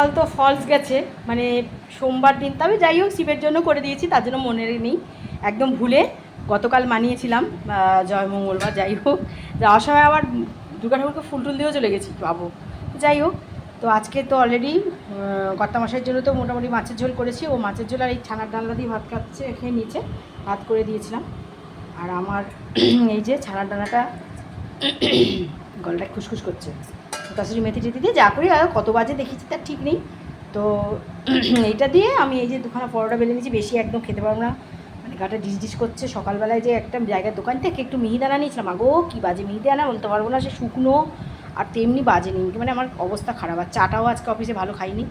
কাল তো ফলস গেছে, মানে সোমবার দিন, তবে যাই হোক শিবের জন্য করে দিয়েছি, তার জন্য মনে নেই, একদম ভুলে গতকাল মানিয়েছিলাম জয় মঙ্গলবার। যাই হোক, যাওয়ার সময় আবার দুর্গা ঠাকুরকে ফুল টুল দিয়েও চলে গেছি পাবো। যাই হোক, তো আজকে তো অলরেডি কর্তামশাইয়ের জন্য তো মোটামুটি মাছের ঝোল করেছি, ও মাছের ঝোল আর এই ছানার ডালনা দিয়ে ভাত খাচ্ছে, খেয়ে নিচে ভাত করে দিয়েছিলাম। আর আমার এই যে ছানার ডানাটা গলাটা খুসখুস করছে, কাশুরি মেথি টেথি দিয়ে যা করি, আর কত বাজে দেখেছি তার ঠিক নেই। তো এইটা দিয়ে আমি এই যে দুখানা পরোটা বেলে নিয়েছি, বেশি একদম খেতে পারবো না, মানে গাটা ডিস ডিস করছে। সকালবেলায় যে একটা জায়গার দোকান থেকে একটু মিহিদানা নিয়েছিলাম, আগো কী বাজে মিহিদানা বলতে পারবো না, সে শুকনো আর তেমনি বাজে নিমকি, মানে আমার অবস্থা খারাপ। আর চাটাও আজকে অফিসে ভালো খাইনি,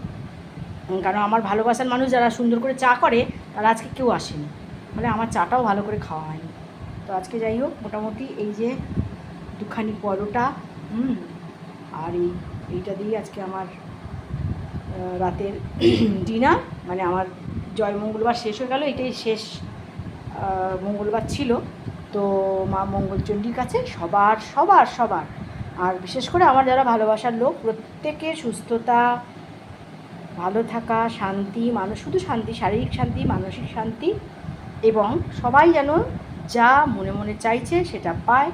কারণ আমার ভালোবাসার মানুষ যারা সুন্দর করে চা করে তারা আজকে কেউ আসেনি, মানে আমার চাটাও ভালো করে খাওয়া হয়নি। তো আজকে যাই হোক, মোটামুটি এই যে দুখানি পরোটা, আর এইটা দিয়ে আজকে আমার রাতের ডিনার, মানে আমার জয় মঙ্গলবার শেষ হয়ে গেল, এটাই শেষ মঙ্গলবার ছিল। তো মা মঙ্গলচণ্ডীর কাছে সবার সবার সবার, আর বিশেষ করে আমার যারা ভালোবাসার লোক, প্রত্যেকের সুস্থতা, ভালো থাকা, শান্তি, মানুষ শুধু শান্তি, শারীরিক শান্তি, মানসিক শান্তি, এবং সবাই যেন যা মনে মনে চাইছে সেটা পায়,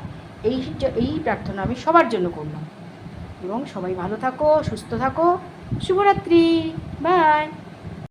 এই প্রার্থনা আমি সবার জন্য করলাম। এবং সবাই ভালো থাকো, সুস্থ থাকো। শুভরাত্রি, বাই।